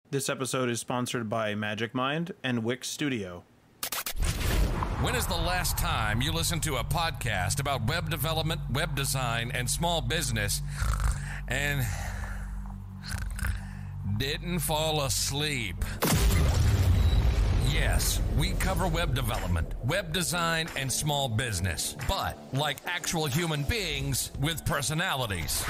This episode is sponsored by Magic Mind and Wix Studio. When is the last time you listened to a podcast about web development, web design, and small business and didn't fall asleep? Yes, we cover web development, web design, and small business, but like actual human beings with personalities.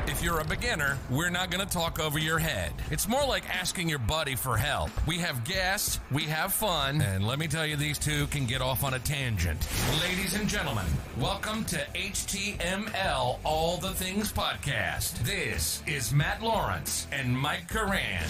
If you're a beginner, we're not going to talk over your head. It's more like asking your buddy for help. We have guests, we have fun, and let me tell you, these two can get off on a tangent. Ladies and gentlemen, welcome to HTML All the Things Podcast. This is Matt Lawrence and Mike Coran.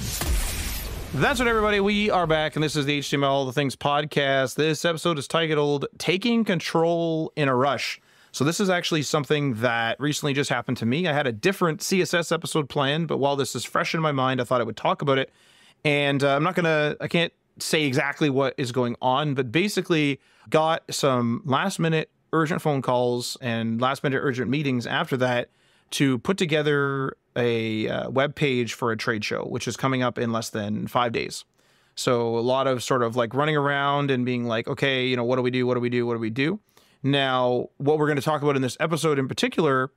That's right, everybody. We are back, and this is the HTML All the Things Podcast. This episode is titled Taking Control in a Rush. So this is actually something that recently just happened to me. I had a different CSS episode planned, but while this is fresh in my mind, I thought I would talk about it. And I can't say exactly what is going on, but basically got some last minute urgent phone calls and last minute urgent meetings after that to put together a web page for a trade show, which is coming up in less than 5 days. So a lot of sort of like running around and being like, okay, you know, what do we do? Now, what we're going to talk about in this episode in particular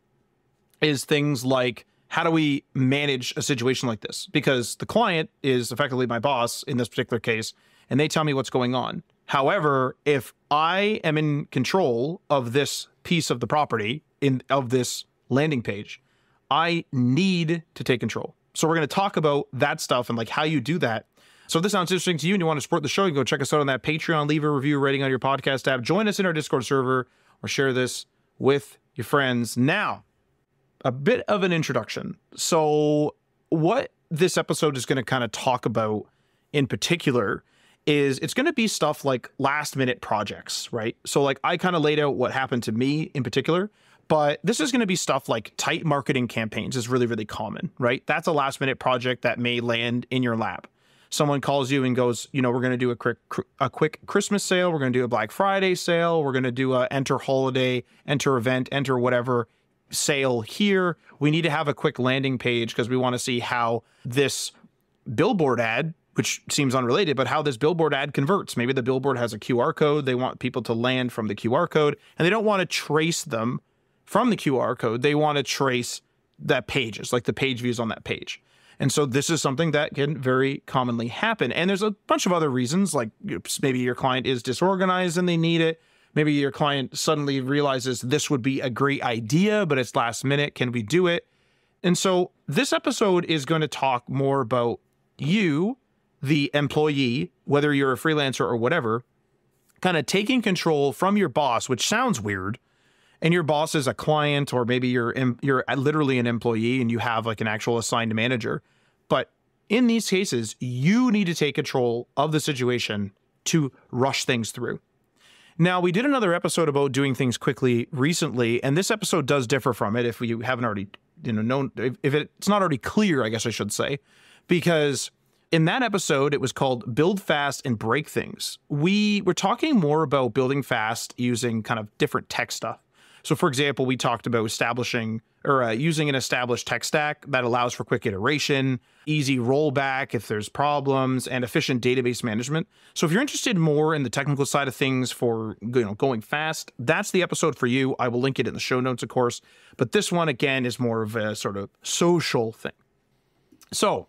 is things like, how do we manage a situation like this? Because the client is effectively my boss in this particular case, and they tell me what's going on. However, if I am in control of this piece of the property, of this landing page, I need to take control. So we're going to talk about that stuff and like how you do that. So if this sounds interesting to you and you want to support the show, you can go check us out on that Patreon, leave a review, rating on your podcast app, join us in our Discord server, or share this with your friends. Now, a bit of an introduction. So what this episode is going to kind of talk about in particular is it's going to be stuff like last minute projects, right? So like I kind of laid out what happened to me in particular, but this is going to be stuff like tight marketing campaigns is really, really common, right? That's a last minute project that may land in your lap. Someone calls you and goes, you know, we're going to do a quick Christmas sale. We're going to do a Black Friday sale. We're going to do a enter holiday, enter event, enter whatever sale here. We need to have a quick landing page because we want to see how this billboard ad, which seems unrelated, but how this billboard ad converts. Maybe the billboard has a QR code. They want people to land from the QR code, and they don't want to trace them from the QR code. They want to trace that pages, like the page views on that page. And so this is something that can very commonly happen. And there's a bunch of other reasons, like maybe your client is disorganized and they need it. Maybe your client suddenly realizes this would be a great idea, but it's last minute. Can we do it? And so this episode is going to talk more about you, the employee, whether you're a freelancer or whatever, kind of taking control from your boss, which sounds weird. And your boss is a client, or maybe you're literally an employee and you have like an actual assigned manager. But in these cases, you need to take control of the situation to rush things through. Now, we did another episode about doing things quickly recently, and this episode does differ from it if we haven't already, known, if it's not already clear, I guess I should say, because in that episode, it was called Build Fast and Break Things. We were talking more about building fast using kind of different tech stuff. So for example, we talked about using an established tech stack that allows for quick iteration, easy rollback if there's problems, and efficient database management. So if you're interested more in the technical side of things for going fast, that's the episode for you. I will link it in the show notes, of course. But this one, again, is more of a sort of social thing. So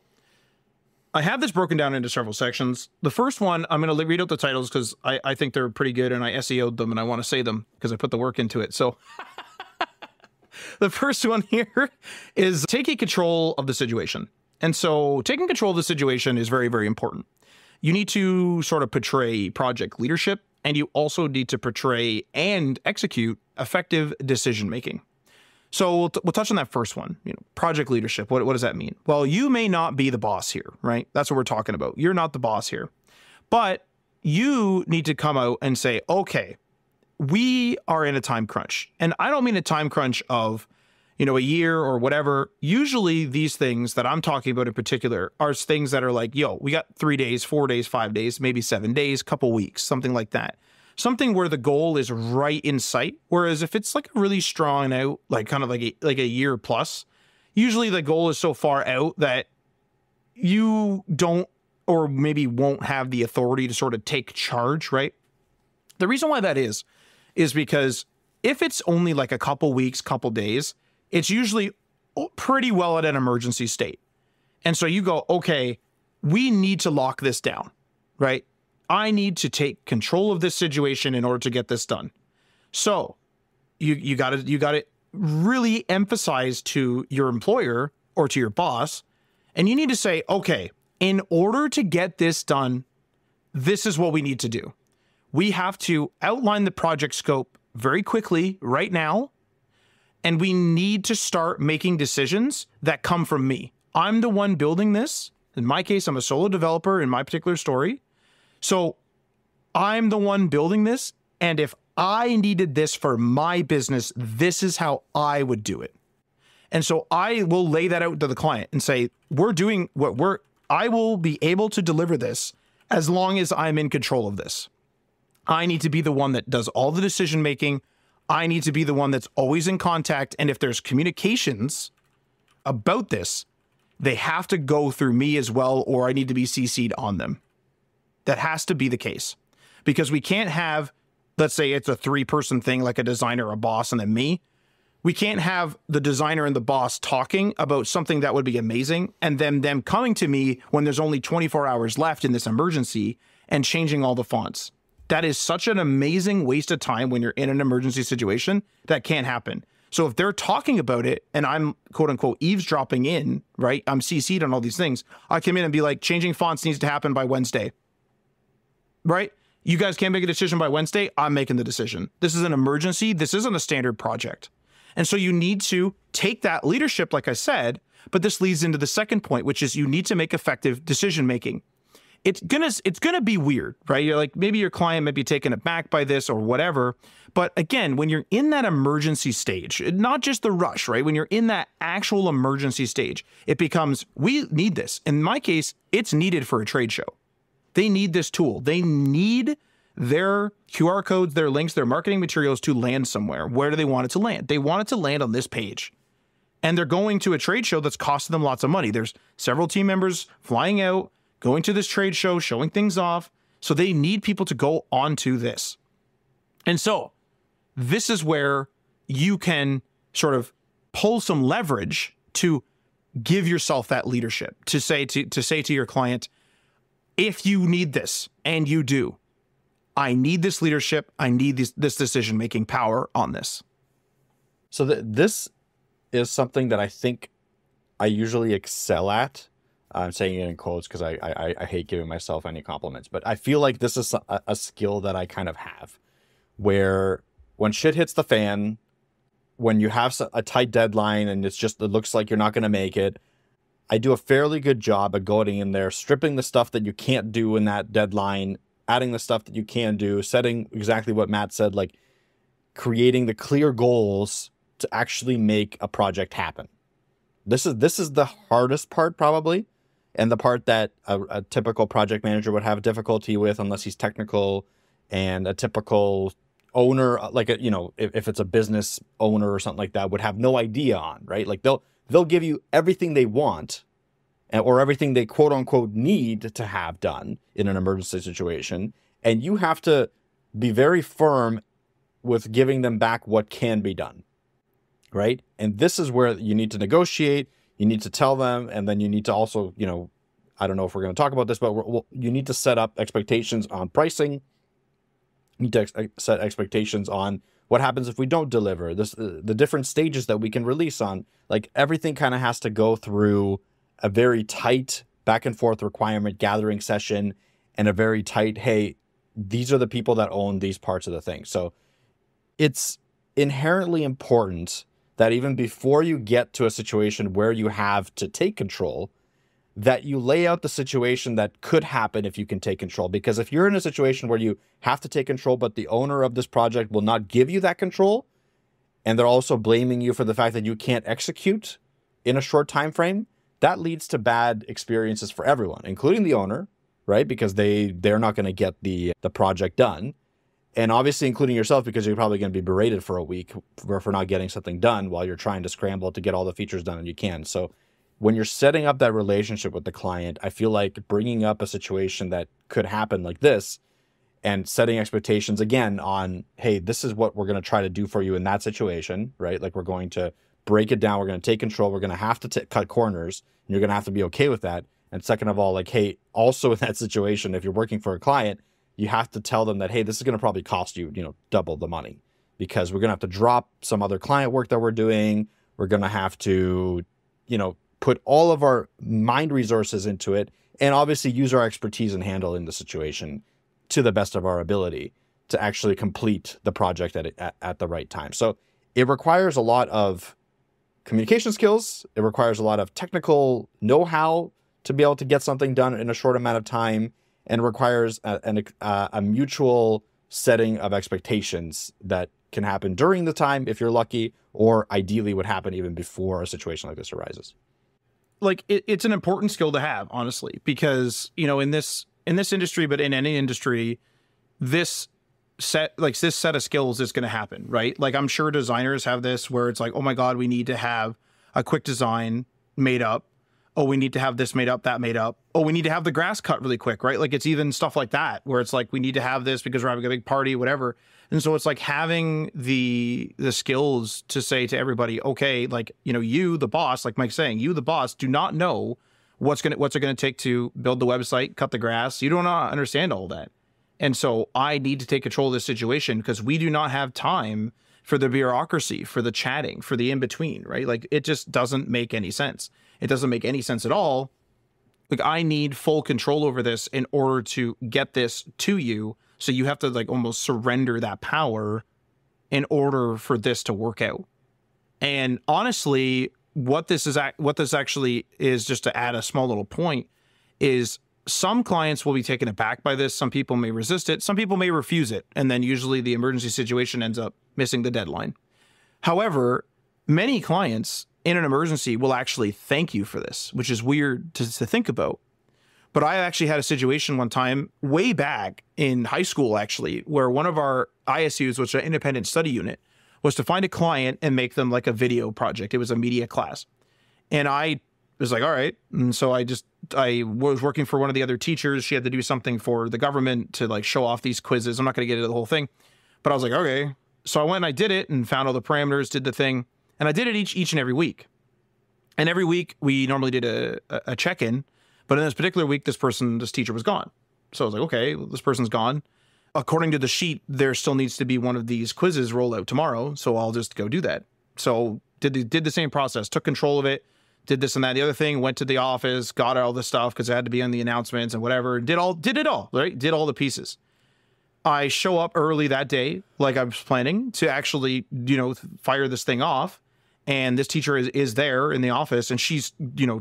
I have this broken down into several sections. The first one, I'm going to read out the titles because I think they're pretty good and I SEO'd them and I want to say them because I put the work into it. So the first one here is taking control of the situation. And so taking control of the situation is very, very important. You need to sort of portray project leadership, and you also need to portray and execute effective decision-making. So we'll touch on that first one, project leadership. What does that mean? Well, you may not be the boss here, right? That's what we're talking about. You're not the boss here, but you need to come out and say, okay, we are in a time crunch. And I don't mean a time crunch of, a year or whatever. Usually these things that I'm talking about in particular are things that are like, we got 3 days, 4 days, 5 days, maybe 7 days, couple weeks, something like that. Something where the goal is right in sight. Whereas if it's like really strong out, like kind of like a year plus, usually the goal is so far out that you don't, or maybe won't have the authority to sort of take charge, right? The reason why that is because if it's only like a couple weeks, couple days, it's usually pretty well at an emergency state. And so you go, okay, we need to lock this down, right? I need to take control of this situation in order to get this done. So you got to really emphasize to your employer or to your boss, and you need to say, okay, in order to get this done, this is what we need to do. We have to outline the project scope very quickly right now, and we need to start making decisions that come from me. I'm the one building this. In my case, I'm a solo developer in my particular story. So I'm the one building this, and if I needed this for my business, this is how I would do it. And so I will lay that out to the client and say, I will be able to deliver this as long as I'm in control of this. I need to be the one that does all the decision making. I need to be the one that's always in contact. And if there's communications about this, they have to go through me as well, or I need to be CC'd on them. That has to be the case, because we can't have, let's say it's a 3-person thing, like a designer, a boss, and then me. We can't have the designer and the boss talking about something that would be amazing and then them coming to me when there's only 24 hours left in this emergency and changing all the fonts. That is such an amazing waste of time when you're in an emergency situation. That can't happen. So if they're talking about it and I'm quote unquote eavesdropping in, right? I'm CC'd on all these things. I come in and be like, changing fonts needs to happen by Wednesday, right? You guys can't make a decision by Wednesday. I'm making the decision. This is an emergency. This isn't a standard project. And so you need to take that leadership, like I said, but this leads into the second point, which is you need to make effective decision making. It's gonna be weird, right? You're like, maybe your client might be taken aback by this or whatever. But again, when you're in that emergency stage, not just the rush, right? When you're in that actual emergency stage, it becomes, we need this. In my case, it's needed for a trade show. They need this tool. They need their QR codes, their links, their marketing materials to land somewhere. Where do they want it to land? They want it to land on this page. And they're going to a trade show that's costing them lots of money. There's several team members flying out, going to this trade show, showing things off. So they need people to go onto this. And so this is where you can sort of pull some leverage to give yourself that leadership, to say to your client, if you need this, and you do, I need this leadership. I need this decision-making power on this. So this is something that I think I usually excel at. I'm saying it in quotes because I hate giving myself any compliments, but I feel like this is a skill that I kind of have, where when shit hits the fan, when you have a tight deadline and it looks like you're not going to make it, I do a fairly good job of going in there, stripping the stuff that you can't do in that deadline, adding the stuff that you can do, setting exactly what Matt said, like creating the clear goals to actually make a project happen. This is the hardest part probably, and the part that a typical project manager would have difficulty with unless he's technical, and a typical owner, like if it's a business owner or something like that, would have no idea on, right? Like they'll give you everything they want or everything they quote unquote need to have done in an emergency situation. And you have to be very firm with giving them back what can be done, right? And this is where you need to negotiate, you need to tell them, and then you need to also, I don't know if we're going to talk about this, but you need to set up expectations on pricing. You need to set expectations on what happens if we don't deliver, the different stages that we can release on. Like everything kind of has to go through a very tight back and forth requirement gathering session and a very tight, hey, these are the people that own these parts of the thing. So it's inherently important that even before you get to a situation where you have to take control, that you lay out the situation that could happen if you can take control. Because if you're in a situation where you have to take control, but the owner of this project will not give you that control, and they're also blaming you for the fact that you can't execute in a short time frame, that leads to bad experiences for everyone, including the owner, right? Because they're not going to get the project done. And obviously including yourself, because you're probably going to be berated for a week for not getting something done while you're trying to scramble to get all the features done and you can. So when you're setting up that relationship with the client, I feel like bringing up a situation that could happen like this and setting expectations again on, hey, this is what we're going to try to do for you in that situation, right? Like we're going to break it down. We're going to take control. We're going to have to cut corners, and you're going to have to be okay with that. And second of all, like, hey, also in that situation, if you're working for a client, you have to tell them that, hey, this is going to probably cost you, double the money, because we're going to have to drop some other client work that we're doing. We're going to have to, put all of our mind resources into it, and obviously use our expertise and handling the situation to the best of our ability to actually complete the project at the right time. So it requires a lot of communication skills. It requires a lot of technical know-how to be able to get something done in a short amount of time, and requires a mutual setting of expectations that can happen during the time if you're lucky, or ideally would happen even before a situation like this arises. Like it's an important skill to have, honestly, because, in this industry, but in any industry, this set of skills is going to happen, right? Like I'm sure designers have this where it's like, oh my God, we need to have a quick design made up. Oh, we need to have this made up, that made up. Oh, we need to have the grass cut really quick, right? Like it's even stuff like that where it's like, we need to have this because we're having a big party, whatever. And so it's like having the skills to say to everybody, okay, like, you, the boss, like Mike's saying, you, the boss, do not know what's it going to take to build the website, cut the grass. You do not understand all that. And so I need to take control of this situation because we do not have time for the bureaucracy, for the chatting, for the in-between, right? Like it just doesn't make any sense. It doesn't make any sense at all. Like I need full control over this in order to get this to you. So you have to like almost surrender that power in order for this to work out. And honestly, what this actually is, just to add a small little point, is some clients will be taken aback by this. Some people may resist it. Some people may refuse it. And then usually the emergency situation ends up missing the deadline. However, many clients in an emergency will actually thank you for this, which is weird to think about. But I actually had a situation one time way back in high school, actually, where one of our ISUs, which is an independent study unit, was to find a client and make them like a video project. It was a media class. And I was like, all right. And so I was working for one of the other teachers. She had to do something for the government to like show off these quizzes. I'm not going to get into the whole thing, but I was like, okay. So I went and I did it and found all the parameters, did the thing. And I did it each and every week. And every week we normally did a check-in. But in this particular week, this teacher was gone. So I was like, okay, well, this person's gone. According to the sheet, there still needs to be one of these quizzes rolled out tomorrow. So I'll just go do that. So did the same process, took control of it, did this and that. The other thing, went to the office, got all this stuff because it had to be on the announcements and whatever. Did it all, right? Did all the pieces. I show up early that day, like I was planning to actually, fire this thing off. And this teacher is there in the office, and she's,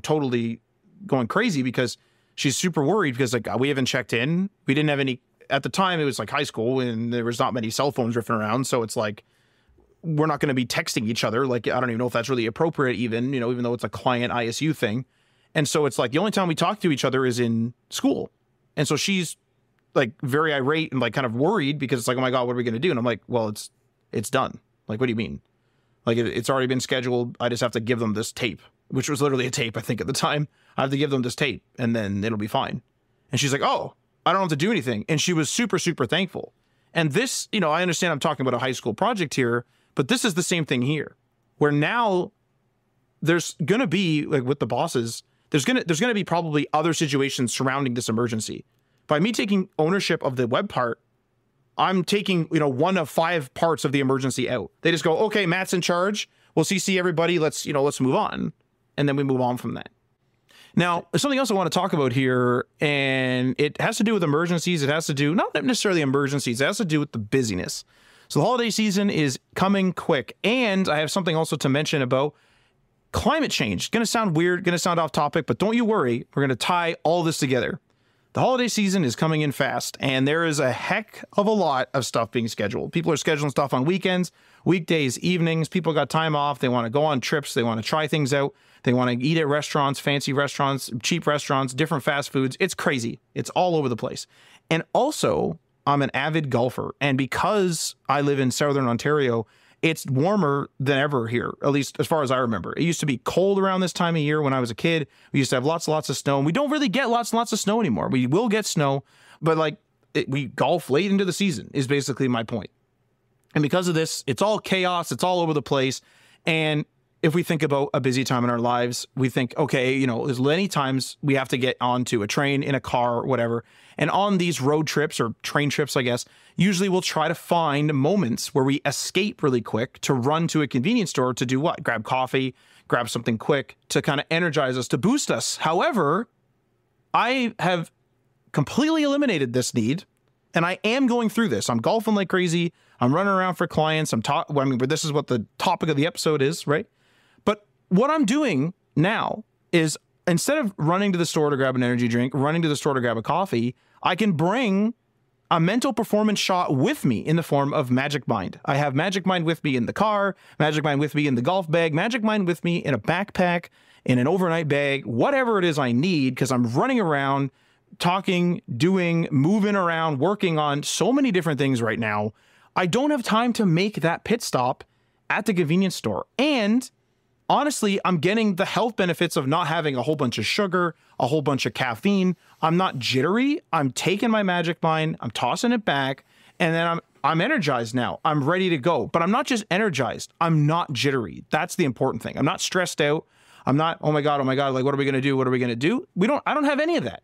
totally going crazy because she's super worried because like we haven't checked in. We didn't have any at the time. It was like high school and there was not many cell phones riffing around. So it's like, we're not going to be texting each other. Like, I don't even know if that's really appropriate even, even though it's a client ISU thing. And so it's like the only time we talk to each other is in school. And so she's like very irate and like kind of worried because it's like, oh my God, what are we going to do? And I'm like, well, it's done. Like, what do you mean? Like it's already been scheduled. I just have to give them this tape, which was literally a tape, I think at the time. I have to give them this tape and then it'll be fine. And she's like, oh, I don't have to do anything. And she was super, super thankful. And this, I understand I'm talking about a high school project here, but this is the same thing here, where now there's going to be, like with the bosses, there's going to be probably other situations surrounding this emergency. By me taking ownership of the web part, I'm taking, one of 5 parts of the emergency out. They just go, okay, Matt's in charge. We'll CC everybody. Let's move on. And then we move on from that. Now, something else I want to talk about here, and it has to do with emergencies. It has to do, not necessarily emergencies, it has to do with the busyness. So the holiday season is coming quick. And I have something also to mention about climate change. Going to sound weird, going to sound off topic, but don't you worry. We're going to tie all this together. The holiday season is coming in fast, and there is a heck of a lot of stuff being scheduled. People are scheduling stuff on weekends, weekdays, evenings. People got time off. They want to go on trips. They want to try things out. They want to eat at restaurants, fancy restaurants, cheap restaurants, different fast foods. It's crazy. It's all over the place. And also, I'm an avid golfer. And because I live in Southern Ontario, It's warmer than ever here, at least as far as I remember. It used to be cold around this time of year when I was a kid. We used to have lots and lots of snow, and we don't really get lots and lots of snow anymore. We will get snow, but like we golf late into the season is basically my point. And because of this, it's all chaos. It's all over the place. And if we think about a busy time in our lives, we think, okay, you know, there's many times we have to get onto a train, in a car, or whatever. And on these road trips or train trips, I guess, usually we'll try to find moments where we escape really quick to run to a convenience store to do what? Grab coffee, grab something quick to kind of energize us, to boost us. However, I have completely eliminated this need, and I am going through this. I'm golfing like crazy. I'm running around for clients. but this is what the topic of the episode is, right? But what I'm doing now is, instead of running to the store to grab an energy drink, running to the store to grab a coffee, I can bring a mental performance shot with me in the form of Magic Mind. I have Magic Mind with me in the car, Magic Mind with me in the golf bag, Magic Mind with me in a backpack, in an overnight bag, whatever it is I need, because I'm running around, talking, doing, moving around, working on so many different things right now. I don't have time to make that pit stop at the convenience store. And honestly, I'm getting the health benefits of not having a whole bunch of sugar, a whole bunch of caffeine. I'm not jittery. I'm taking my Magic Mind, I'm tossing it back, and then I'm energized now. I'm ready to go. But I'm not just energized. I'm not jittery. That's the important thing. I'm not stressed out. I'm not, oh my God, like, what are we going to do? What are we going to do? I don't have any of that.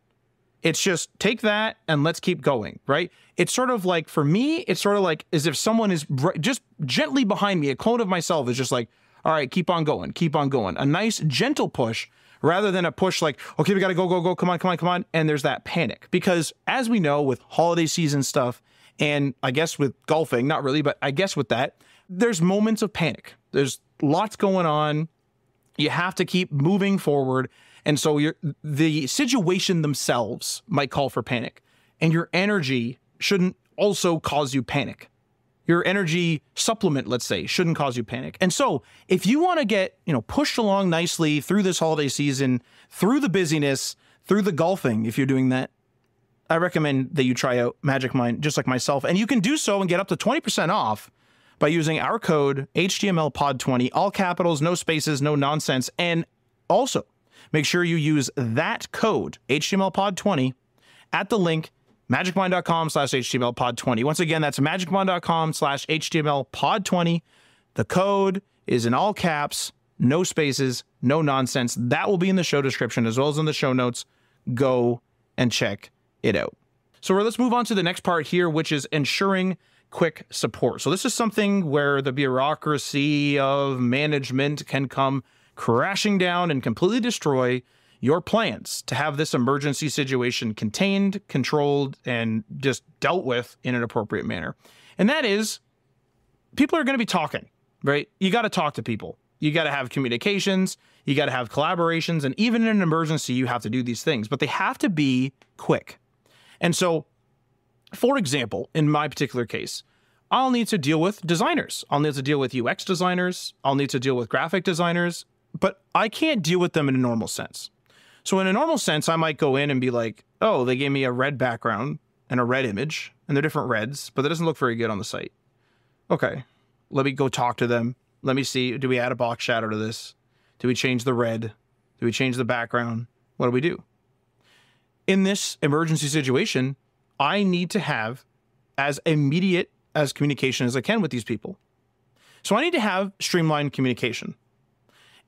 It's just take that and let's keep going, right? It's sort of like, for me, it's sort of like as if someone is just gently behind me. A clone of myself is just like, all right, keep on going, keep on going. A nice, gentle push rather than a push like, okay, we got to go, come on. And there's that panic. Because as we know, with holiday season stuff, and I guess with golfing, not really, but I guess with that, there's moments of panic. There's lots going on. You have to keep moving forward. And so the situation themselves might call for panic. And your energy shouldn't also cause you panic. Your energy supplement, let's say, shouldn't cause you panic. And so if you want to get, pushed along nicely through this holiday season, through the busyness, through the golfing, if you're doing that, I recommend that you try out Magic Mind, just like myself. And you can do so and get up to 20% off by using our code HTMLPod20, all capitals, no spaces, no nonsense. And also, make sure you use that code, HTMLPod20, at the link magicmind.com/HTMLPod20. Once again, that's magicmind.com/HTMLPod20. The code is in all caps, no spaces, no nonsense. That will be in the show description as well as in the show notes. Go and check it out. So let's move on to the next part here, which is ensuring quick support. So this is something where the bureaucracy of management can come crashing down and completely destroy your plans to have this emergency situation contained, controlled, and just dealt with in an appropriate manner. And that is, people are going to be talking, right? You got to talk to people. You got to have communications. You got to have collaborations. And even in an emergency, you have to do these things, but they have to be quick. And so, for example, in my particular case, I'll need to deal with designers. I'll need to deal with UX designers. I'll need to deal with graphic designers, but I can't deal with them in a normal sense. So in a normal sense, I might go in and be like, oh, they gave me a red background and a red image, and they're different reds, but that doesn't look very good on the site. Okay, let me go talk to them. Let me see, do we add a box shadow to this? Do we change the red? Do we change the background? What do we do? In this emergency situation, I need to have as immediate as communication as I can with these people. So I need to have streamlined communication.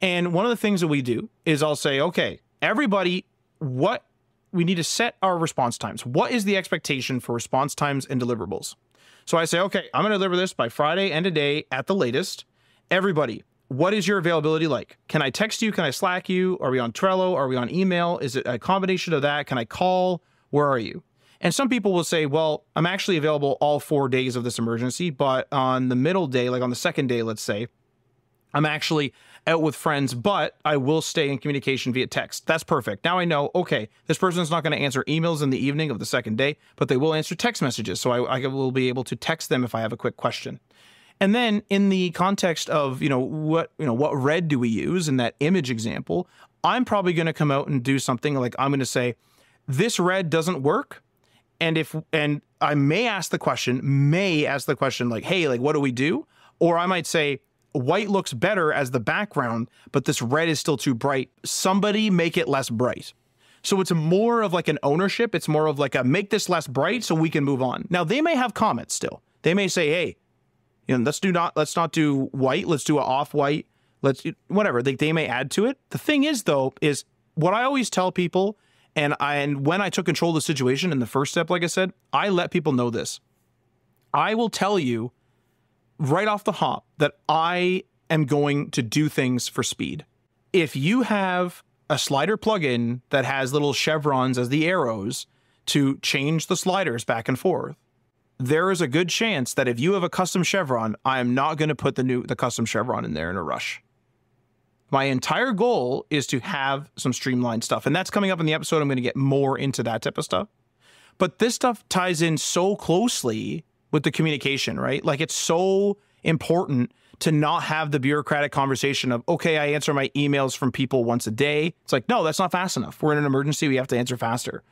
And one of the things that we do is I'll say, okay, everybody, what we need to set our response times. What is the expectation for response times and deliverables? So I say, okay, I'm going to deliver this by Friday end of day at the latest. Everybody, what is your availability like? Can I text you? Can I Slack you? Are we on Trello? Are we on email? Is it a combination of that? Can I call? Where are you? And some people will say, well, I'm actually available all 4 days of this emergency, but on the middle day, like on the second day, let's say, I'm actually out with friends, but I will stay in communication via text. That's perfect. Now I know, okay, this person's not going to answer emails in the evening of the second day, but they will answer text messages. So I will be able to text them if I have a quick question. And then in the context of, what red do we use in that image example, I'm probably going to come out and do something like, I'm going to say, this red doesn't work. And I may ask the question like, hey, like, what do we do? Or I might say, white looks better as the background, but this red is still too bright. Somebody make it less bright. So it's more of like an ownership. It's more of like a make this less bright so we can move on. Now they may have comments still. They may say, hey, let's not do white. Let's do an off-white. Whatever. They may add to it. The thing is though, is what I always tell people, and when I took control of the situation in the first step, like I said, I let people know this. I will tell you right off the hop that I am going to do things for speed. If you have a slider plugin that has little chevrons as the arrows to change the sliders back and forth, there is a good chance that if you have a custom chevron, I am not going to put the custom chevron in there in a rush. My entire goal is to have some streamlined stuff, and that's coming up in the episode. I'm going to get more into that type of stuff. But this stuff ties in so closely with the communication, right? Like it's so important to not have the bureaucratic conversation of, okay, I answer my emails from people once a day. It's like, no, that's not fast enough. We're in an emergency. We have to answer faster.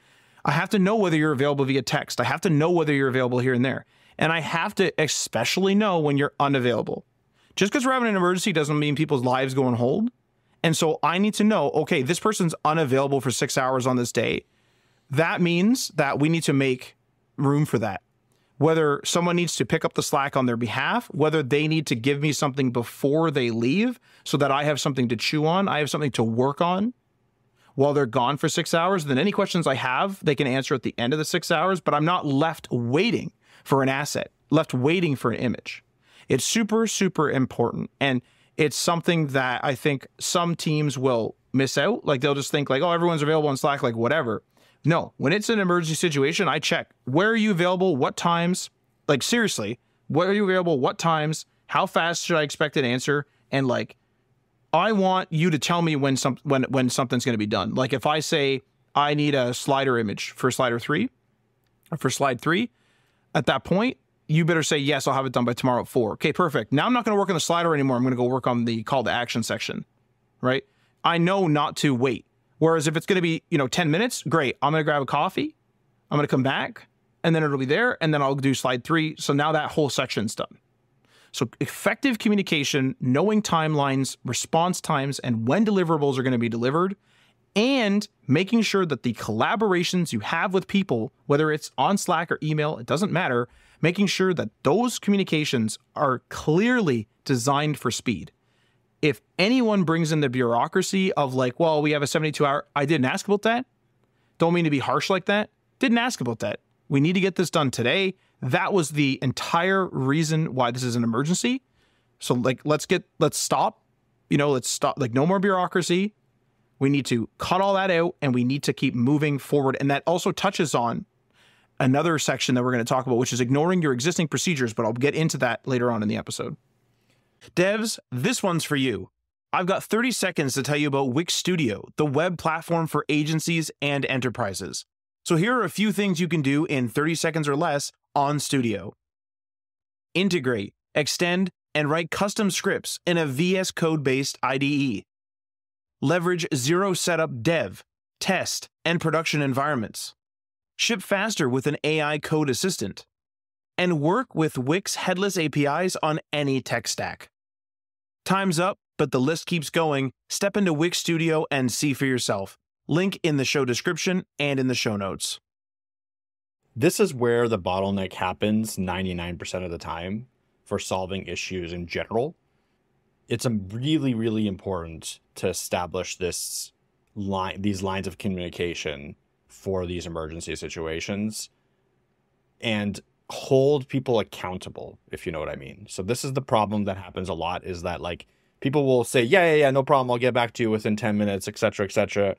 I have to know whether you're available via text. I have to know whether you're available here and there. And I have to especially know when you're unavailable. Just because we're having an emergency doesn't mean people's lives go on hold. And so I need to know, okay, this person's unavailable for 6 hours on this day. That means that we need to make room for that. Whether someone needs to pick up the slack on their behalf, whether they need to give me something before they leave so that I have something to chew on, I have something to work on while they're gone for 6 hours, then any questions I have, they can answer at the end of the 6 hours, but I'm not left waiting for an asset, left waiting for an image. It's super, super important. And it's something that I think some teams will miss out. Like they'll just think like, oh, everyone's available on Slack, like whatever. No, when it's an emergency situation, I check, where are you available? What times? Like seriously, where are you available? What times? How fast should I expect an answer? And like, I want you to tell me when something's going to be done. Like if I say I need a slider image for slider 3 or for slide 3, at that point, you better say, yes, I'll have it done by tomorrow at 4. Okay, perfect. Now I'm not going to work on the slider anymore. I'm going to go work on the call to action section, right? I know not to wait. Whereas if it's going to be, 10 minutes, great. I'm going to grab a coffee. I'm going to come back and then it'll be there. And then I'll do slide 3. So now that whole section's done. So effective communication, knowing timelines, response times, and when deliverables are going to be delivered, and making sure that the collaborations you have with people, whether it's on Slack or email, it doesn't matter, making sure that those communications are clearly designed for speed. If anyone brings in the bureaucracy of like, well, we have a 72-hour, I didn't ask about that. Don't mean to be harsh like that. Didn't ask about that. We need to get this done today. That was the entire reason why this is an emergency. So like, let's stop, like no more bureaucracy. We need to cut all that out and we need to keep moving forward. And that also touches on another section that we're going to talk about, which is ignoring your existing procedures, but I'll get into that later on in the episode. Devs, this one's for you. I've got 30 seconds to tell you about Wix Studio, the web platform for agencies and enterprises. So here are a few things you can do in 30 seconds or less on Studio. Integrate, extend, and write custom scripts in a VS Code-based IDE. Leverage zero setup dev, test, and production environments. Ship faster with an AI code assistant. And work with Wix headless APIs on any tech stack. Time's up, but the list keeps going. Step into Wix Studio and see for yourself. Link in the show description and in the show notes. This is where the bottleneck happens 99% of the time for solving issues in general. It's really, really important to establish these lines of communication for these emergency situations and hold people accountable, if you know what I mean. So this is the problem that happens a lot, is that like people will say, yeah, no problem, I'll get back to you within 10 minutes, etc., etc.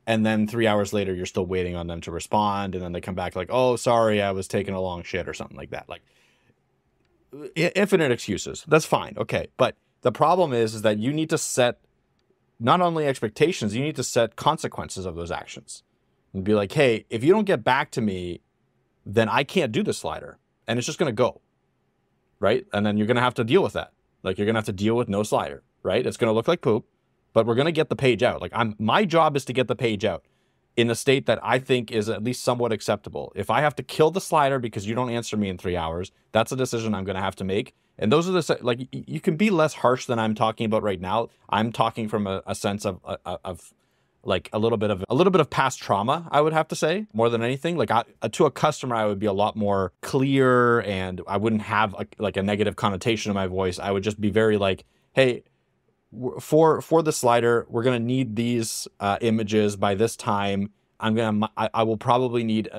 And then 3 hours later, you're still waiting on them to respond. And then they come back like, oh, sorry, I was taking a long shit or something like that. Like infinite excuses. That's fine. Okay. But the problem is that you need to set not only expectations, you need to set consequences of those actions and be like, hey, if you don't get back to me, then I can't do the slider and it's just going to go. Right. And then you're going to have to deal with that. Like you're going to have to deal with no slider. Right. It's going to look like poop, but we're going to get the page out. Like my job is to get the page out in a state that I think is at least somewhat acceptable. If I have to kill the slider because you don't answer me in 3 hours, that's a decision I'm going to have to make. And those are like, you can be less harsh than I'm talking about right now. I'm talking from a sense of like a little bit of past trauma, I would have to say, more than anything. Like to a customer, I would be a lot more clear, and I wouldn't have like a negative connotation in my voice. I would just be very like, hey, for the slider, we're gonna need these images by this time. I will probably need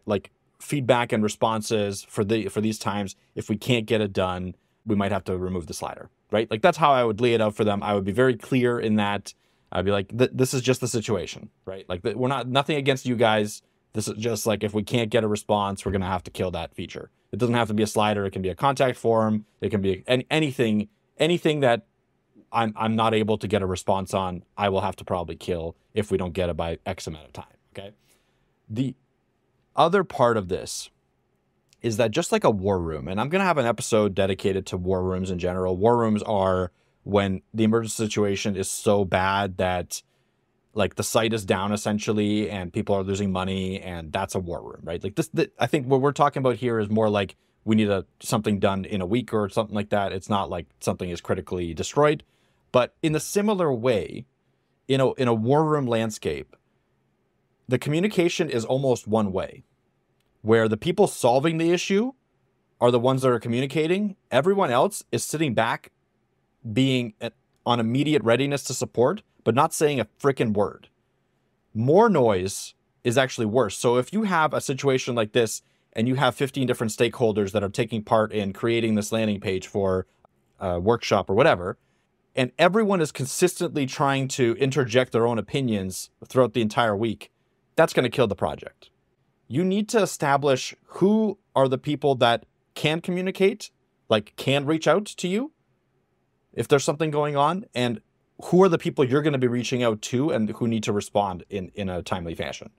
like feedback and responses for these times. If we can't get it done, we might have to remove the slider, right? Like that's how I would lay it out for them. I would be very clear in that. I'd be like, this is just the situation, right? Like we're nothing against you guys. This is just like, if we can't get a response, we're gonna have to kill that feature. It doesn't have to be a slider. It can be a contact form. It can be anything that I'm not able to get a response on. I will have to probably kill if we don't get it by X amount of time. Okay. The other part of this is that just like a war room, and I'm going to have an episode dedicated to war rooms in general. War rooms are when the emergency situation is so bad that like the site is down essentially and people are losing money, and that's a war room, right? Like I think what we're talking about here is more like we need something done in a week or something like that. It's not like something is critically destroyed. But in a similar way, in a war room landscape, the communication is almost one way, where the people solving the issue are the ones that are communicating. Everyone else is sitting back, being on immediate readiness to support, but not saying a freaking word. More noise is actually worse. So if you have a situation like this and you have 15 different stakeholders that are taking part in creating this landing page for a workshop or whatever, and everyone is consistently trying to interject their own opinions throughout the entire week, that's going to kill the project. You need to establish who are the people that can communicate, like can reach out to you if there's something going on, and who are the people you're going to be reaching out to and who need to respond in a timely fashion,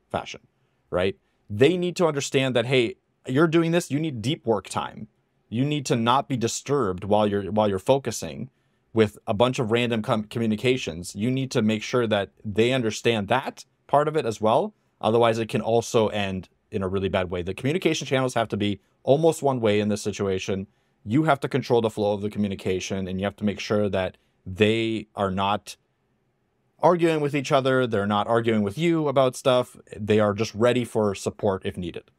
right? They need to understand that, hey, you're doing this, you need deep work time. You need to not be disturbed while you're focusing with a bunch of random communications. You need to make sure that they understand that part of it as well. Otherwise, it can also end in a really bad way. The communication channels have to be almost one way in this situation. You have to control the flow of the communication, and you have to make sure that they are not arguing with each other. They're not arguing with you about stuff. They are just ready for support if needed.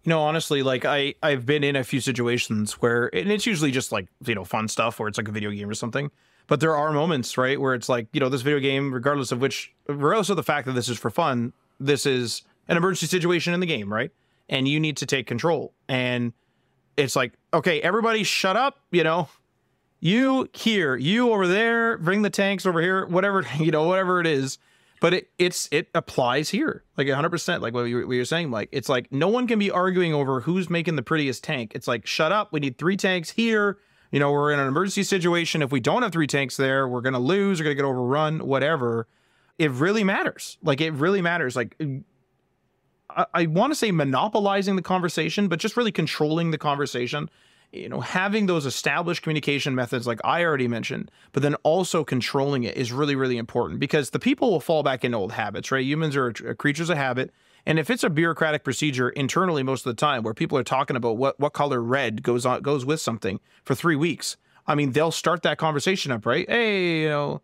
You know, honestly, like I've been in a few situations where, and it's usually just like, you know, fun stuff where it's like a video game or something. But there are moments, right, where it's like, you know, this video game, regardless of the fact that this is for fun, this is an emergency situation in the game, right? And you need to take control. And it's like, okay, everybody shut up, you know, you here, you over there, bring the tanks over here, whatever, you know, whatever it is. But it applies here, like 100%, like what you're saying, Mike. It's like no one can be arguing over who's making the prettiest tank. It's like, shut up, we need 3 tanks here. You know, we're in an emergency situation. If we don't have 3 tanks there, we're going to lose, we're going to get overrun, whatever. It really matters. Like, it really matters. Like, I want to say monopolizing the conversation, but just really controlling the conversation. You know, having those established communication methods like I already mentioned, but then also controlling it is really, really important, because the people will fall back into old habits, right? Humans are creatures of habit. And if it's a bureaucratic procedure internally most of the time where people are talking about what color red goes with something for 3 weeks, I mean, they'll start that conversation up, right? Hey, you know,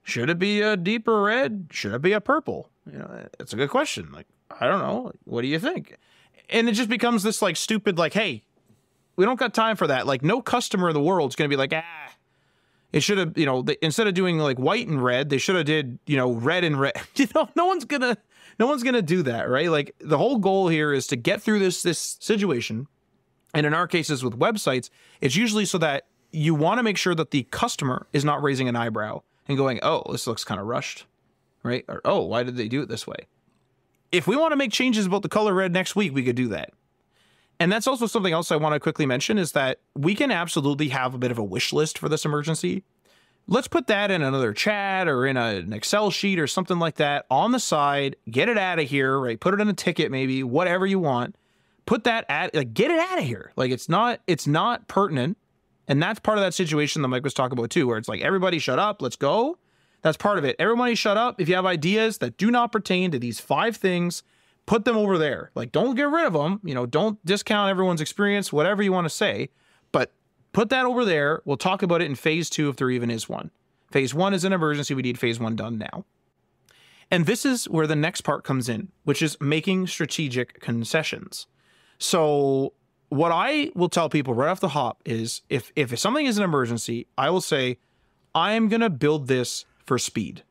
should it be a deeper red? Should it be a purple? You know, it's a good question. Like, I don't know. What do you think? And it just becomes this like stupid, like, hey, we don't got time for that. Like, no customer in the world is going to be like, it should have, you know, instead of doing like white and red, they should have did, you know, red and red. You know, no one's going to do that, right? Like, the whole goal here is to get through this situation. And in our cases with websites, it's usually so that you want to make sure that the customer is not raising an eyebrow and going, oh, this looks kind of rushed, right? Or, oh, why did they do it this way? If we want to make changes about the color red next week, we could do that. And that's also something else I want to quickly mention, is that we can absolutely have a bit of a wish list for this emergency. Let's put that in another chat or in an Excel sheet or something like that on the side. Get it out of here, right? Put it in a ticket, maybe, whatever you want. Put that like, get it out of here. Like, it's not pertinent. And that's part of that situation that Mike was talking about too, where it's like, everybody shut up, let's go. That's part of it. Everybody shut up. If you have ideas that do not pertain to these 5 things, put them over there. Like, don't get rid of them. You know, don't discount everyone's experience, whatever you want to say, but put that over there. We'll talk about it in phase 2 if there even is one. Phase 1 is an emergency. We need phase 1 done now. And this is where the next part comes in, which is making strategic concessions. So what I will tell people right off the hop is if something is an emergency, I will say, I'm going to build this for speed.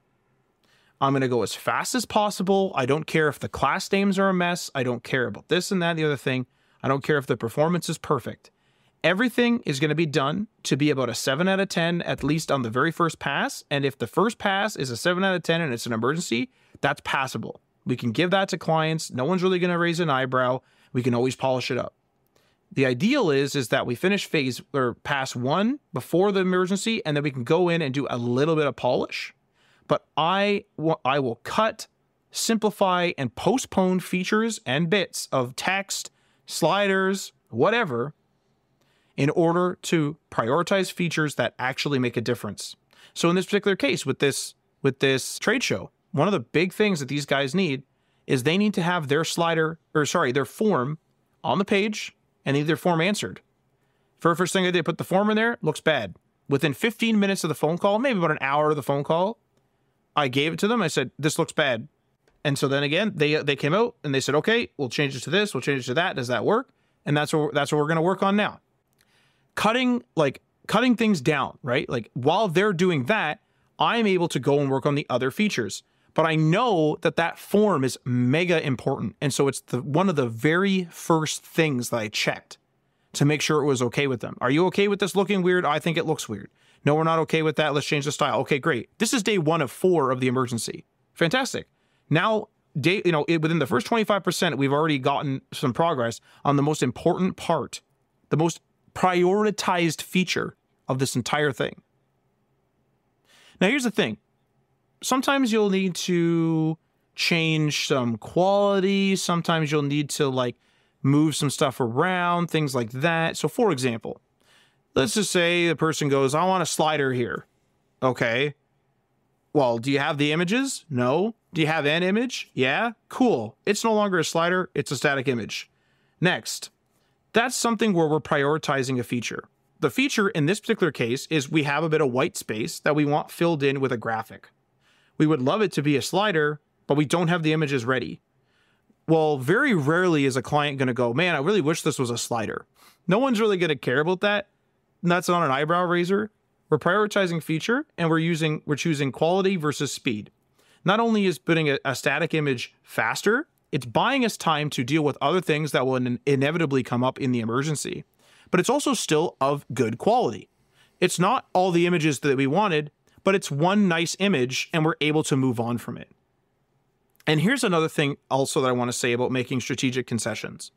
I'm going to go as fast as possible. I don't care if the class names are a mess. I don't care about this and that, and the other thing. I don't care if the performance is perfect. Everything is going to be done to be about a 7 out of 10, at least on the very first pass. And if the first pass is a 7 out of 10 and it's an emergency, that's passable. We can give that to clients. No one's really going to raise an eyebrow. We can always polish it up. The ideal is that we finish phase or pass 1 before the emergency, and then we can go in and do a little bit of polish. But I will cut, simplify, and postpone features and bits of text, sliders, whatever, in order to prioritize features that actually make a difference. So in this particular case, with this trade show, one of the big things that these guys need is they need to have their their form on the page and need their form answered. First thing they put the form in there, looks bad. Within 15 minutes of the phone call, maybe about an hour of the phone call, I gave it to them. I said, this looks bad. And so then again, they came out and they said, okay, we'll change it to this, we'll change it to that. Does that work? And that's what we're going to work on now. Cutting things down, right? Like while they're doing that, I'm able to go and work on the other features. But I know that form is mega important. And so it's one of the very first things that I checked to make sure it was okay with them. Are you okay with this looking weird? I think it looks weird. No, we're not okay with that. Let's change the style. Okay, great. This is day 1 of 4 of the emergency. Fantastic. Now, within the first 25%, we've already gotten some progress on the most important part, the most prioritized feature of this entire thing. Now, here's the thing. Sometimes you'll need to change some quality. Sometimes you'll need to move some stuff around, things like that. So for example, let's just say the person goes, I want a slider here. Okay. Well, do you have the images? No. Do you have an image? Yeah. Cool. It's no longer a slider. It's a static image. Next. That's something where we're prioritizing a feature. The feature in this particular case is we have a bit of white space that we want filled in with a graphic. We would love it to be a slider, but we don't have the images ready. Well, very rarely is a client going to go, man, I really wish this was a slider. No one's really going to care about that. And that's not an eyebrow raiser. We're prioritizing feature and we're choosing quality versus speed. Not only is putting a static image faster, it's buying us time to deal with other things that will inevitably come up in the emergency. But it's also still of good quality. It's not all the images that we wanted, but it's one nice image and we're able to move on from it. And here's another thing also that I want to say about making strategic concessions.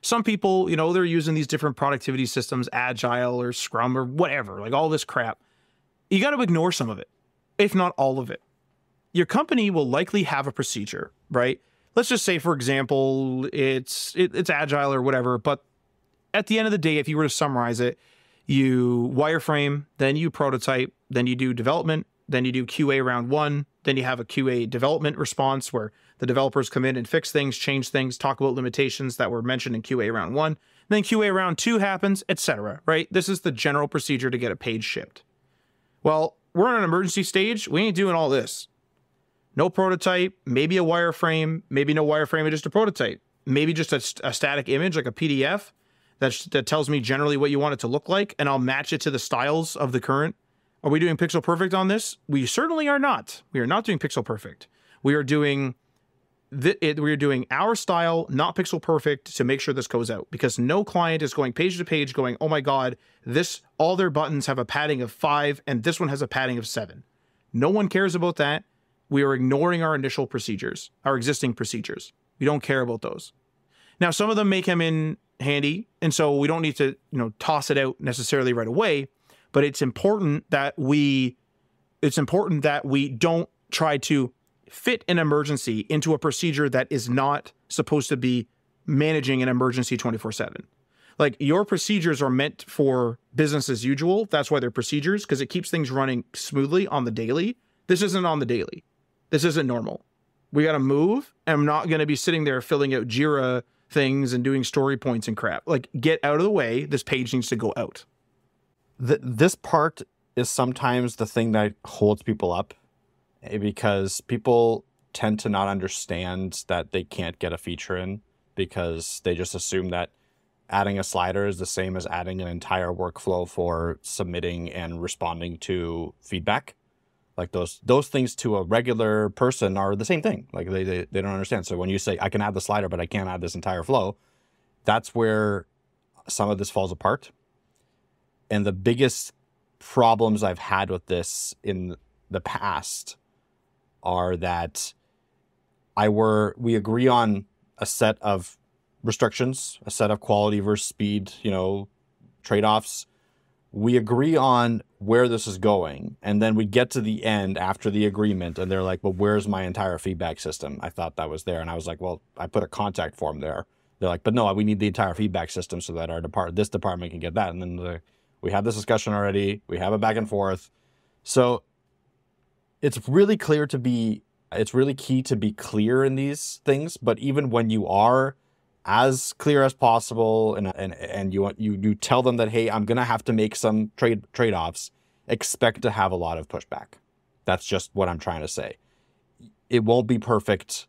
Some people, they're using these different productivity systems, Agile or Scrum or whatever, like all this crap. You got to ignore some of it, if not all of it. Your company will likely have a procedure, right? Let's just say, for example, it's Agile or whatever, but at the end of the day, if you were to summarize it, you wireframe, then you prototype, then you do development, then you do QA round 1, then you have a QA development response where the developers come in and fix things, change things, talk about limitations that were mentioned in QA round 1, then QA round 2 happens, etc., right? This is the general procedure to get a page shipped. Well, we're in an emergency stage. We ain't doing all this. No prototype, maybe a wireframe, maybe no wireframe, just a prototype. Maybe just a static image like a PDF that tells me generally what you want it to look like, and I'll match it to the styles of the current. Are we doing pixel perfect on this? We certainly are not. We are not doing pixel perfect. We are doing our style, not pixel perfect, to make sure this goes out, because no client is going page to page going, oh my God, all their buttons have a padding of 5 and this one has a padding of 7. No one cares about that. We are ignoring our initial procedures, our existing procedures. We don't care about those. Now, some of them may come in handy, and so we don't need to, toss it out necessarily right away, but it's important that we don't try to fit an emergency into a procedure that is not supposed to be managing an emergency 24/7. Like, your procedures are meant for business as usual. That's why they're procedures, because it keeps things running smoothly on the daily. This isn't on the daily. This isn't normal. We got to move. And I'm not going to be sitting there filling out Jira things and doing story points and crap. Like, get out of the way. This page needs to go out. This part is sometimes the thing that holds people up, because people tend to not understand that they can't get a feature in, because they just assume that adding a slider is the same as adding an entire workflow for submitting and responding to feedback. Like those things to a regular person are the same thing. Like they don't understand. So when you say, I can add the slider, but I can't add this entire flow, that's where some of this falls apart. And the biggest problems I've had with this in the past are that we agree on a set of restrictions, a set of quality versus speed, trade-offs. We agree on where this is going, and then we get to the end after the agreement, and they're like, well, where's my entire feedback system? I thought that was there. And I was like, well, I put a contact form there. They're like, but no, we need the entire feedback system so that this department can get that. And then we have this discussion already. We have a back and forth. So it's really key to be clear in these things. But even when you are as clear as possible, and you tell them that, hey, I'm gonna have to make some trade-offs, expect to have a lot of pushback. That's just what I'm trying to say. It won't be perfect.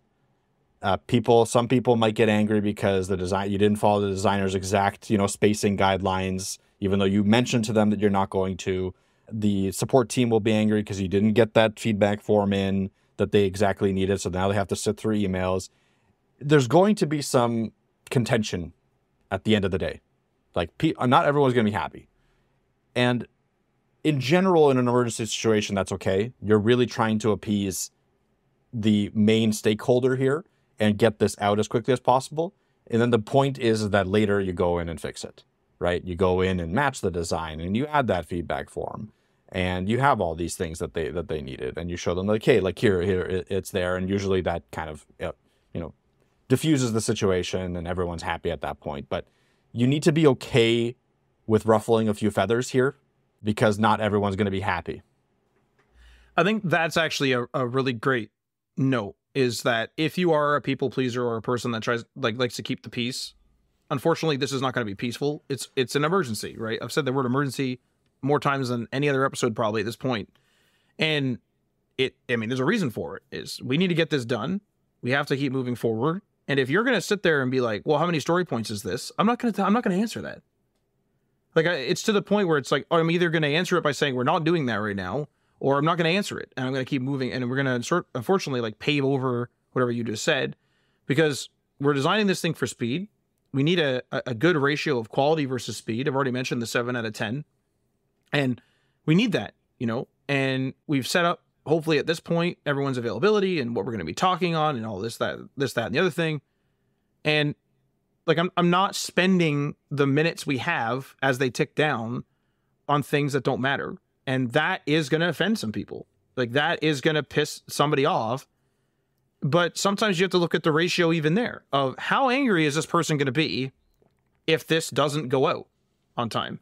Some people might get angry because you didn't follow the designer's exact spacing guidelines, even though you mentioned to them that you're not going to. The support team will be angry because you didn't get that feedback form in that they exactly needed, so now they have to sit through emails. There's going to be some contention at the end of the day. Like, not everyone's going to be happy. And in general, in an emergency situation, that's okay. You're really trying to appease the main stakeholder here and get this out as quickly as possible. And then the point is that later you go in and fix it, right? You go in and match the design, and you add that feedback form, and you have all these things that they needed, and you show them, like, hey, like here it's there. And usually that kind of diffuses the situation, and everyone's happy at that point. But you need to be okay with ruffling a few feathers here, because not everyone's going to be happy. I think that's actually a really great note, is that if you are a people pleaser or a person that likes to keep the peace, unfortunately, this is not going to be peaceful. It's an emergency, right? I've said the word emergency more times than any other episode probably at this point. And there's a reason for it. Is we need to get this done. We have to keep moving forward. And if you're going to sit there and be like, well, how many story points is this? I'm not going to answer that. Like, it's to the point where it's like, I'm either going to answer it by saying we're not doing that right now, or I'm not going to answer it, and I'm going to keep moving, and we're going to unfortunately, like, pave over whatever you just said, because we're designing this thing for speed. We need a good ratio of quality versus speed. I've already mentioned the 7 out of 10, and we need that, and we've set up, hopefully at this point, everyone's availability and what we're going to be talking on and all this, that, and the other thing. And like, I'm not spending the minutes we have as they tick down on things that don't matter. And that is going to offend some people. Like, that is going to piss somebody off. But sometimes you have to look at the ratio even there of how angry is this person going to be if this doesn't go out on time?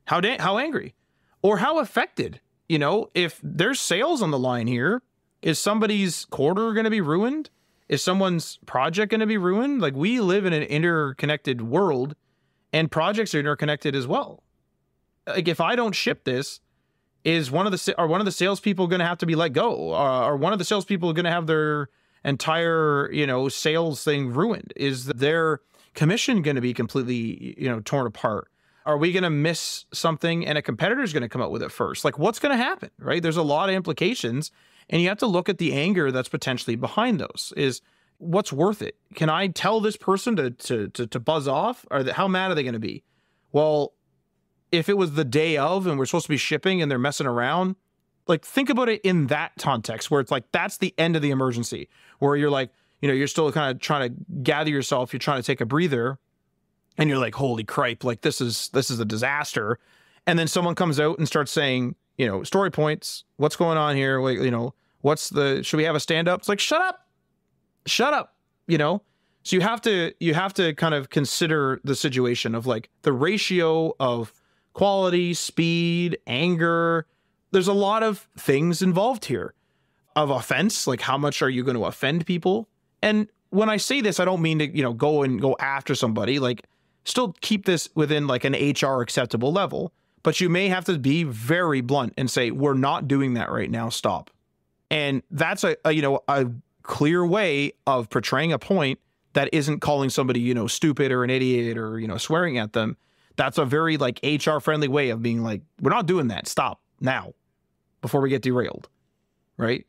How angry? Or how affected? If there's sales on the line here, is somebody's quarter going to be ruined? Is someone's project going to be ruined? Like, we live in an interconnected world, and projects are interconnected as well. Like, if I don't ship this, is one of the salespeople going to have to be let go? Or one of the salespeople going to have their entire, sales thing ruined? Is their commission going to be completely, torn apart? Are we going to miss something and a competitor is going to come out with it first? Like, what's going to happen, right? There's a lot of implications, and you have to look at the anger that's potentially behind those. Is what's worth it? Can I tell this person to buzz off? Or how mad are they going to be? Well, if it was the day of and we're supposed to be shipping and they're messing around, like, think about it in that context where it's like, that's the end of the emergency, where you're like, you're still kind of trying to gather yourself. You're trying to take a breather. And you're like, holy cripe, like, this is a disaster. And then someone comes out and starts saying, story points, what's going on here? Like, should we have a stand up? It's like, shut up. So you have to kind of consider the situation of, like, the ratio of quality, speed, anger. There's a lot of things involved here of offense. Like, how much are you going to offend people? And when I say this, I don't mean to, go after somebody. Like, still keep this within, like, an HR acceptable level. but you may have to be very blunt and say, we're not doing that right now. Stop. And that's a clear way of portraying a point that isn't calling somebody, stupid or an idiot or, swearing at them. That's a very like HR friendly way of being like, we're not doing that. Stop now before we get derailed. Right.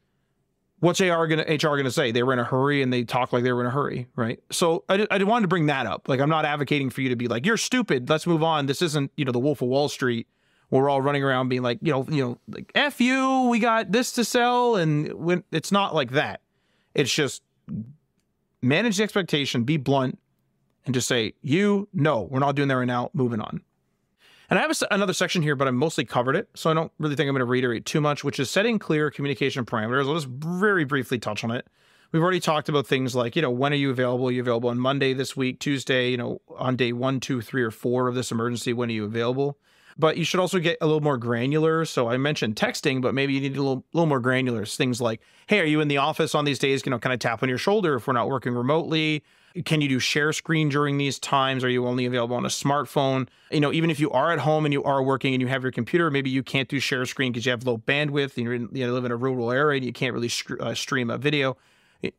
What's HR gonna say? They were in a hurry and they talk like they were in a hurry, right? So I wanted to bring that up. Like, I'm not advocating for you to be like, you're stupid, let's move on. This isn't, the Wolf of Wall Street where we're all running around being like, like, F you, we got this to sell. And when it's not like that, it's just manage the expectation, be blunt, and just say, no, we're not doing that right now, moving on. And I have another section here, but I mostly covered it, so I don't really think I'm going to reiterate too much, which is setting clear communication parameters. I'll just very briefly touch on it. We've already talked about things like, when are you available? Are you available on Monday this week, Tuesday, on day 1, 2, 3, or 4 of this emergency, when are you available? But you should also get a little more granular. So I mentioned texting, but maybe you need a little more granular. Things like, hey, are you in the office on these days? Can I tap on your shoulder if we're not working remotely? Can you do share screen during these times? Are you only available on a smartphone? Even if you are at home and you are working and you have your computer, maybe you can't do share screen because you have low bandwidth and you live in a rural area and you can't really stream a video.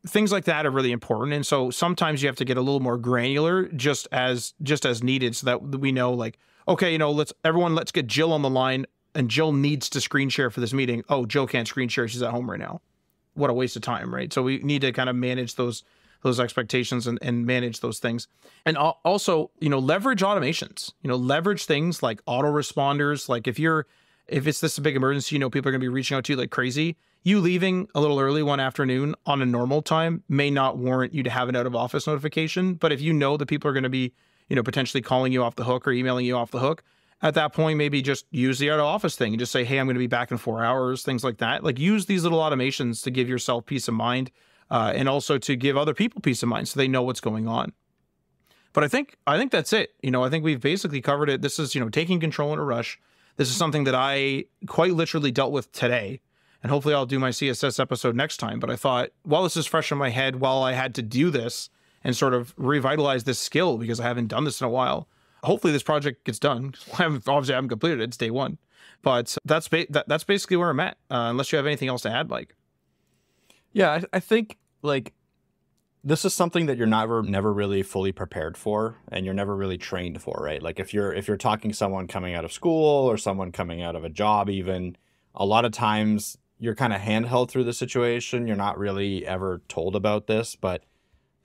Things like that are really important. And so sometimes you have to get a little more granular just as needed so that we know, like, okay, let's get Jill on the line and Jill needs to screen share for this meeting. Oh, Jill can't screen share. She's at home right now. What a waste of time, right? So we need to kind of manage those expectations and manage those things. And also, leverage automations, leverage things like autoresponders. Like if it's this big emergency, people are going to be reaching out to you like crazy. You leaving a little early one afternoon on a normal time may not warrant you to have an out of office notification. But if you know that people are going to be, potentially calling you off the hook or emailing you off the hook, at that point, maybe just use the out of office thing and just say, hey, I'm going to be back in 4 hours, things like that. Like, use these little automations to give yourself peace of mind. And also to give other people peace of mind so they know what's going on. But I think that's it. I think we've basically covered it. This is, taking control in a rush. This is something that I quite literally dealt with today. And hopefully I'll do my CSS episode next time. But I thought, while this is fresh in my head, while I had to do this and sort of revitalize this skill because I haven't done this in a while, hopefully this project gets done. Obviously I haven't completed it. It's day 1. But that's basically where I'm at. Unless you have anything else to add, Mike. Yeah, I think like this is something that you're never really fully prepared for, and you're never really trained for, right? Like if you're talking someone coming out of school or someone coming out of a job, even a lot of times you're kind of handheld through the situation. You're not really ever told about this, but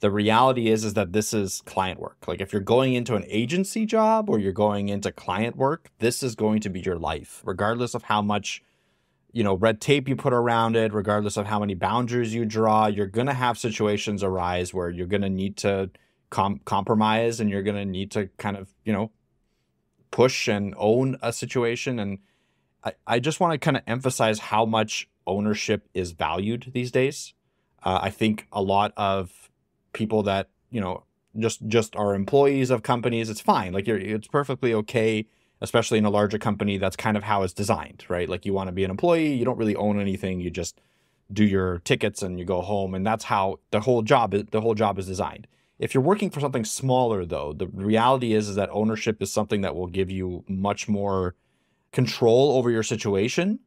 the reality is that this is client work. Like if you're going into an agency job or you're going into client work, this is going to be your life, regardless of how much red tape you put around it, regardless of how many boundaries you draw. You're going to have situations arise where you're going to need to compromise, and you're going to need to kind of, push and own a situation. And I just want to kind of emphasize how much ownership is valued these days. I think a lot of people that, just are employees of companies, it's fine. Like it's perfectly okay, especially in a larger company. That's kind of how it's designed, right? Like you want to be an employee, you don't really own anything. You just do your tickets and you go home. And that's how the whole job is designed. If you're working for something smaller though, the reality is that ownership is something that will give you much more control over your situation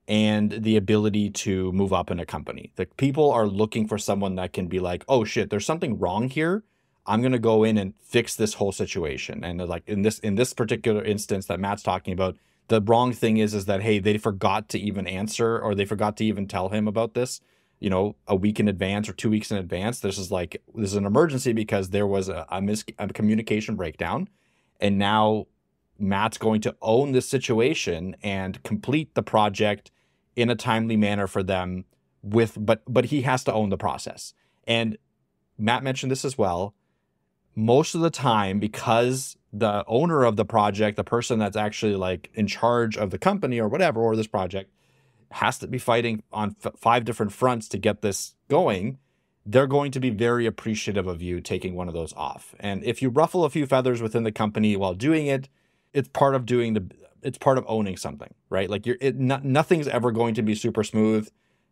and the ability to move up in a company. The people are looking for someone that can be like, oh shit, there's something wrong here. I'm going to go in and fix this whole situation. And like in this particular instance that Matt's talking about, the wrong thing is that, hey, they forgot to even answer, or they forgot to even tell him about this, a week in advance or 2 weeks in advance. This is an emergency because there was a communication breakdown. And now Matt's going to own this situation and complete the project in a timely manner for them but he has to own the process. And Matt mentioned this as well. Most of the time, because the owner of the project, the person that's actually like in charge of the company or whatever, or this project, has to be fighting on 5 different fronts to get this going, they're going to be very appreciative of you taking one of those off. And if you ruffle a few feathers within the company while doing it, it's part of owning something, right? Like nothing's ever going to be super smooth.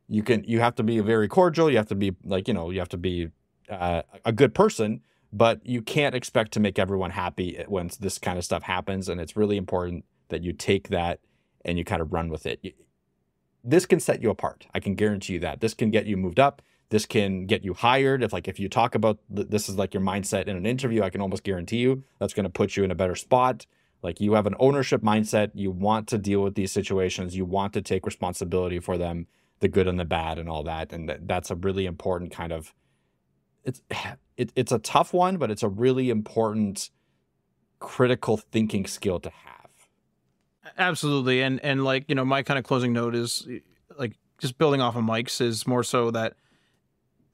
You have to be very cordial. You have to be a good person, but you can't expect to make everyone happy when this kind of stuff happens. And it's really important that you take that and you kind of run with it. This can set you apart. I can guarantee you that. This can get you moved up. This can get you hired. If you talk about this is like your mindset in an interview, I can almost guarantee you that's going to put you in a better spot. Like, you have an ownership mindset. You want to deal with these situations. You want to take responsibility for them, the good and the bad and all that. And that's a really important kind of, it's a tough one, but it's a really important critical thinking skill to have. Absolutely. And like, my kind of closing note is like, just building off of Mike's, is more so that,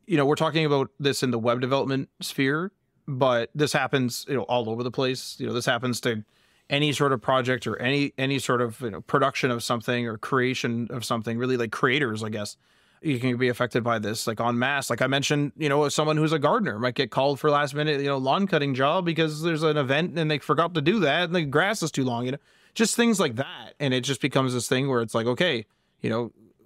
we're talking about this in the web development sphere, but this happens, all over the place. This happens to any sort of project or any sort of production of something or creation of something. Really, like creators, I guess, you can be affected by this, like en masse. Like I mentioned, someone who's a gardener might get called for last minute, lawn cutting job because there's an event and they forgot to do that and the grass is too long, just things like that. And it just becomes this thing where it's like, okay,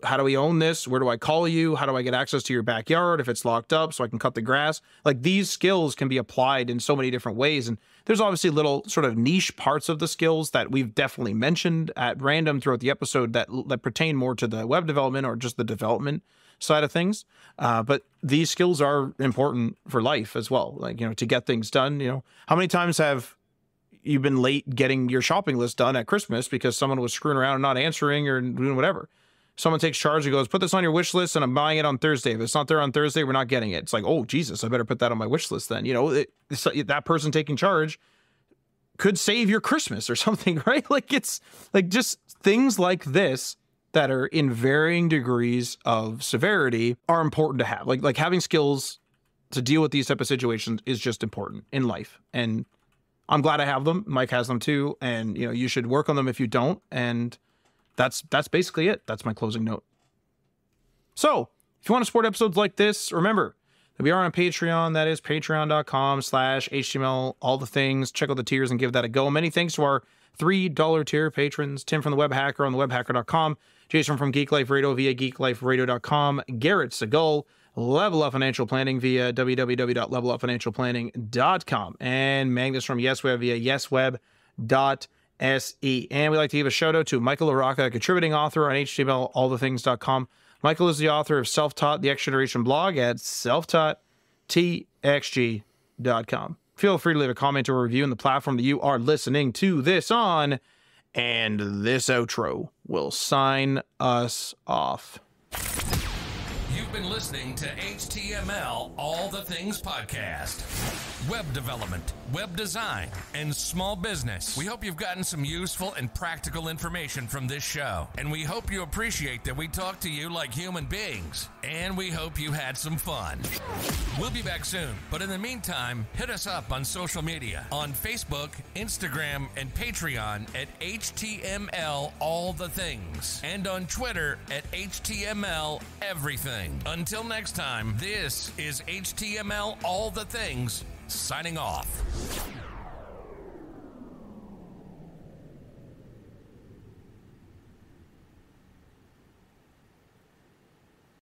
how do we own this? Where do I call you? How do I get access to your backyard if it's locked up so I can cut the grass? Like, these skills can be applied in so many different ways. And there's obviously little sort of niche parts of the skills that we've definitely mentioned at random throughout the episode that pertain more to the web development or just the development side of things. But these skills are important for life as well. Like, to get things done. How many times have you been late getting your shopping list done at Christmas because someone was screwing around and not answering or doing whatever? Someone takes charge and goes, put this on your wish list and I'm buying it on Thursday. If it's not there on Thursday, we're not getting it. It's like, oh, Jesus, I better put that on my wish list then. That person taking charge could save your Christmas or something, right? Like, it's like just things like this that are in varying degrees of severity are important to have. Like having skills to deal with these type of situations is just important in life. And I'm glad I have them. Mike has them too. And, you should work on them if you don't. And that's basically it. That's my closing note. So if you want to support episodes like this, remember that we are on Patreon. That is patreon.com/HTML, all the things. Check out the tiers and give that a go. Many thanks to our $3 tier patrons: Tim from the Web Hacker on thewebhacker.com, Jason from Geek Life Radio via geekliferadio.com, Garrett Segal, Level Up Financial Planning via www.levelupfinancialplanning.com, and Magnus from YesWeb via yesweb.se. And we'd like to give a shout out to Michael LaRocca, a contributing author on htmlallthethings.com. Michael is the author of Self-Taught, the X Generation blog at selftaughttxg.com. Feel free to leave a comment or review in the platform that you are listening to this on, and this outro will sign us off. You've been listening to HTML All the Things podcast. Web development, web design, and small business. We hope you've gotten some useful and practical information from this show. And we hope you appreciate that we talk to you like human beings. And we hope you had some fun. We'll be back soon. But in the meantime, hit us up on social media on Facebook, Instagram, and Patreon at HTML All the Things. And on Twitter at HTML Everything. Until next time, this is HTML All the Things, signing off.